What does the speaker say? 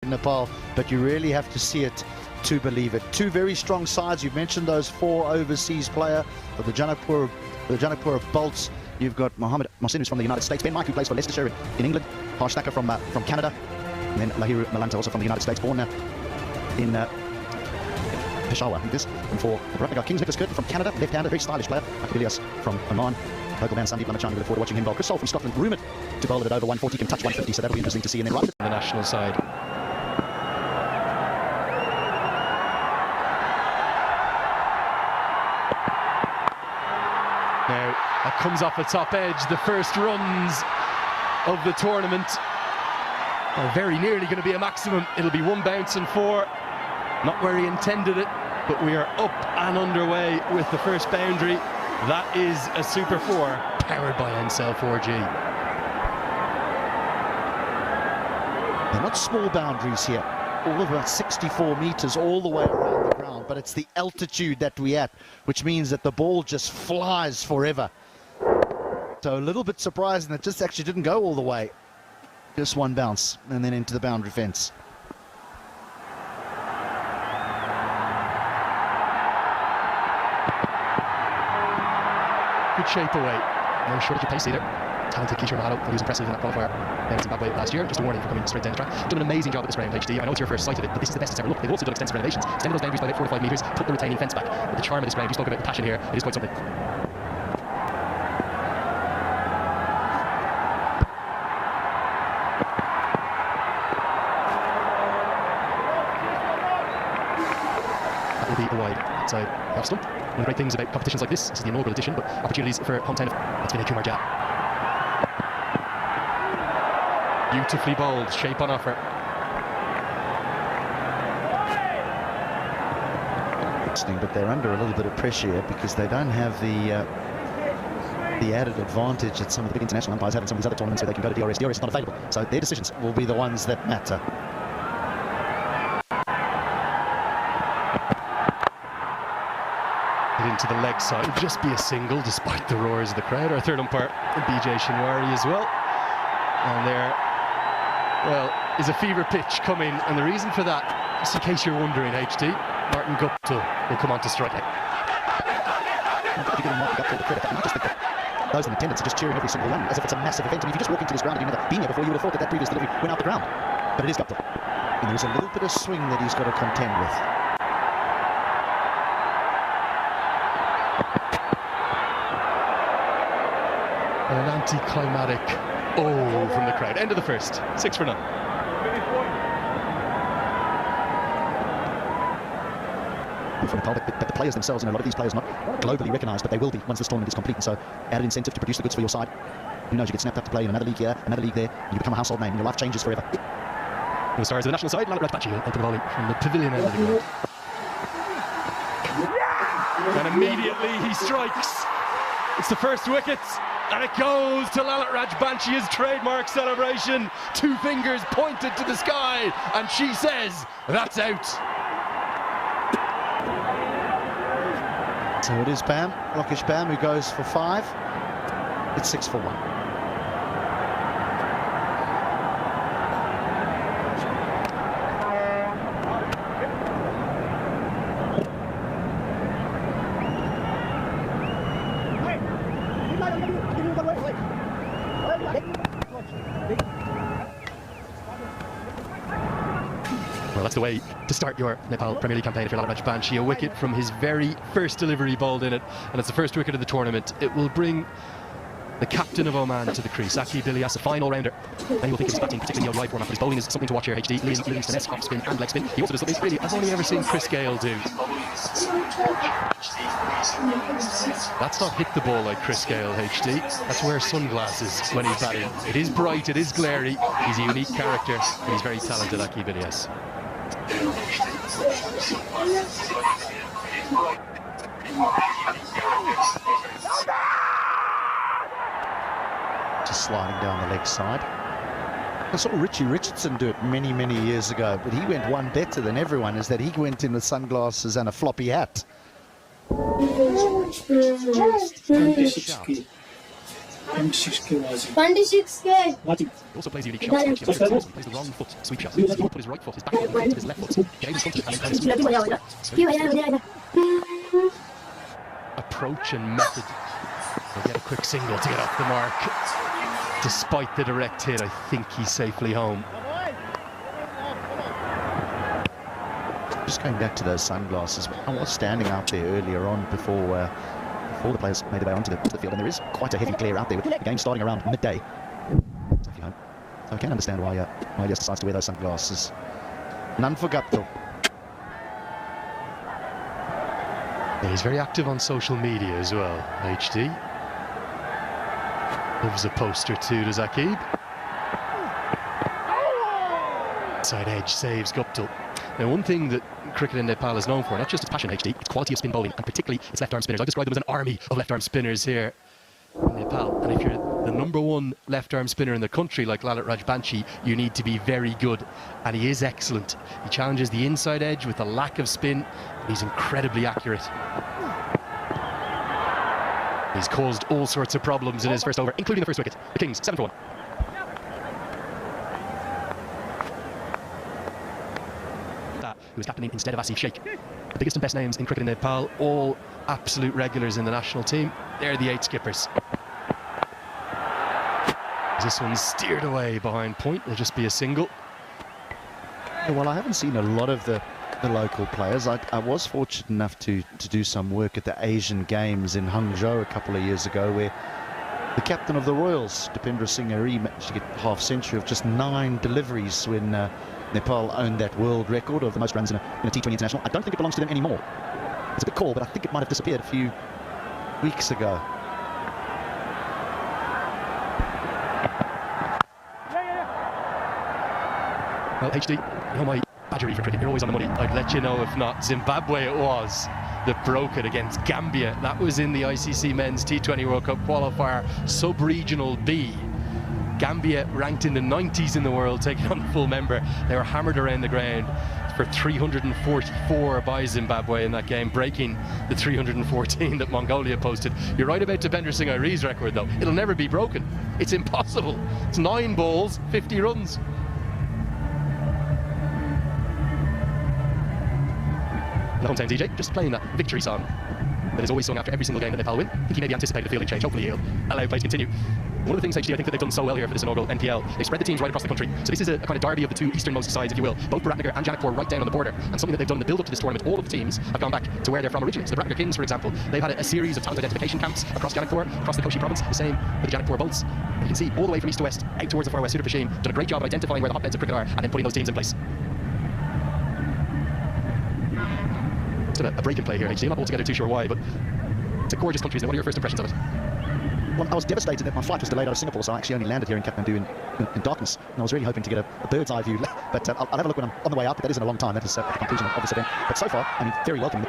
Nepal, but you really have to see it to believe it. Two very strong sides. You've mentioned those four overseas players for the Janakpur Bolts. You've got Mohammed Mohsin, who's from the United States, Ben Mike, who plays for Leicestershire in England, Harsh Thacker from Canada, and then Lahiru Malanta, also from the United States, born in Peshawar. And for the Biratnagar Kings, Nicholas Curtin from Canada, left-hander, very stylish player. Ilyas from Oman. Local man Sandeep Lamachani, we look forward to watching him bowl. Chris Soul from Scotland, rumoured to bowl it at over 140, can touch 150, so that'll be interesting to see. And then right the national side. Now, that comes off the top edge. The first runs of the tournament are very nearly going to be a maximum. It'll be one bounce and four. Not where he intended it, but we are up and underway with the first boundary. That is a Super 4, powered by Ncell 4G. They're not small boundaries here. All of about 64 metres all the way around the ground, but it's the altitude that we're at, which means that the ball just flies forever. So a little bit surprising that just actually didn't go all the way. Just one bounce and then into the boundary fence. Good shape away. No shortage of pace either. Talented Keisha Mahalo, he was impressive in that qualifier in Zimbabwe last year. Just a warning for coming straight down the track. Done an amazing job at this round, HD. I know it's your first sight of it, but this is the best it's ever looked. They've also done extensive renovations, extended those boundaries by about 4 to 5 metres, put the retaining fence back. But the charm of this round, you spoke about the passion here, it is quite something. That will be a wide outside off stump. One of the great things about competitions like this is the inaugural edition, but opportunities for hometown. That's been a Kumar Jha. Beautifully bowled, shape on offer. But they're under a little bit of pressure here because they don't have the added advantage that some of the big international umpires have in some of these other tournaments where they can go to DRS. DRS is not available, so their decisions will be the ones that matter. Into the leg side, it'll just be a single despite the roars of the crowd. Our third umpire, BJ Shinwari, as well. And there, well, is a fever pitch coming, and the reason for that, just in case you're wondering, HD, Martin Guptill will come on to strike it. Those in attendance are just cheering every single run as if it's a massive event. I mean, if you just walk into this ground and you've never been there before, you would have thought that previous delivery went out the ground. But it is Guptill. And there's a little bit of swing that he's got to contend with. And an anticlimactic from the crowd. End of the first, 6 for none. For Nepal, but the players themselves, and a lot of these players not globally recognised, but they will be once this tournament is complete. And so, added incentive to produce the goods for your side. Who knows, you get snapped up to play in another league here, another league there, and you become a household name, and your life changes forever. The stars of the national side, Lalit Rajbachi will open the bowling from the pavilion end of the ground. And immediately he strikes. It's the first wicket. And it goes to Lalit Rajbachi, his trademark celebration. 2 fingers pointed to the sky, and she says, that's out. So it is Bam, Rakesh Bam, who goes for 5. It's 6 for 1. Well, that's the way to start your Nepal Premier League campaign if you're Lalit Rajbachi. A wicket from his very first delivery bowled in it, and it's the first wicket of the tournament. It will bring the captain of Oman to the crease, Aqib Ilyas, a fine all-rounder. And you will think of his batting, particularly the ODI format, but his bowling is something to watch here, HD. Leading finesse, off spin and leg spin. He also does something really I've only ever seen Chris Gale do. That's not hit the ball like Chris Gale, HD. That's wear sunglasses when he's batting. It is bright, it is glary. He's a unique character, and he's very talented, Aqib Ilyas. Just sliding down the leg side. I saw Richie Richardson do it many, many years ago, but he went one better than everyone, is that he went in with sunglasses and a floppy hat. 26K was 26K. nothing. He also plays a unique shot. He plays the wrong foot sweep shot. He put his right foot, his back foot, into his left foot, get in front of it, and then kind of sweep. Approach and method. He'll get a quick single to get off the mark. Despite the direct hit, I think he's safely home. Just going back to those sunglasses, I was standing out there earlier on before the players made their way onto the field, and there is quite a heavy glare out there with the game starting around midday. So I can understand why he just decides to wear those sunglasses. None for Guptill. Yeah, he's very active on social media as well, HD. Loves a poster too, does Akib. Side edge saves Guptill. Now, one thing that cricket in Nepal is known for, not just its passion, HD, its quality of spin bowling, and particularly its left-arm spinners. I describe them as an army of left-arm spinners here in Nepal. And if you're the #1 left-arm spinner in the country, like Lalit Rajbanshi, you need to be very good. And he is excellent. He challenges the inside edge with a lack of spin. He's incredibly accurate. He's caused all sorts of problems in his first over, including the first wicket. The Kings, 7 for 1. Who was captaining instead of Asif Sheikh. The biggest and best names in cricket in Nepal, all absolute regulars in the national team. They're the 8 skippers. This one's steered away behind point, will just be a single. Well, I haven't seen a lot of the local players. I was fortunate enough to do some work at the Asian Games in Hangzhou a couple of years ago, where the captain of the Royals, Dipendra Singh Ari, managed to get half century of just 9 deliveries when Nepal owned that world record of the most runs in a T20 international. I don't think it belongs to them anymore. It's a bit cool, but I think it might have disappeared a few weeks ago. Well, HD, you know my badgery for cricket, you're always on the money. I'd let you know if not. Zimbabwe it was that broke it against Gambia. That was in the ICC Men's T20 World Cup qualifier, sub-regional B. Gambia ranked in the 90s in the world, taking on the full member. They were hammered around the ground for 344 by Zimbabwe in that game, breaking the 314 that Mongolia posted. You're right about Dipendra Singh Ari's record, though. It'll never be broken. It's impossible. It's 9 balls, 50 runs. The hometown DJ just playing that victory song that is always sung after every single game that Nepal win. I think he maybe anticipated a fielding change. Hopefully he'll allow play to continue. One of the things, HD, I think that they've done so well here for this inaugural NPL, they've spread the teams right across the country. So this is a kind of derby of the 2 easternmost sides, if you will. Both Biratnagar and Janakpur right down on the border. And something that they've done in the build-up to this tournament, all of the teams have gone back to where they're from originally. So the Biratnagar Kings, for example, they've had a series of talent identification camps across Janakpur, across the Koshi province. The same with the Janakpur Bolts. And you can see all the way from east to west, out towards the far west, Sudar Pashim, done a great job of identifying where the hotbeds of cricket are and then putting those teams in place. A break in play here, HD. I'm not altogether too sure why, but it's a gorgeous country. What are your first impressions of it? Well, I was devastated that my flight was delayed out of Singapore, so I actually only landed here in Kathmandu in darkness, and I was really hoping to get a bird's eye view. But I'll have a look when I'm on the way out, but that isn't a long time. That is at the conclusion of this event. But so far, I mean, very welcoming.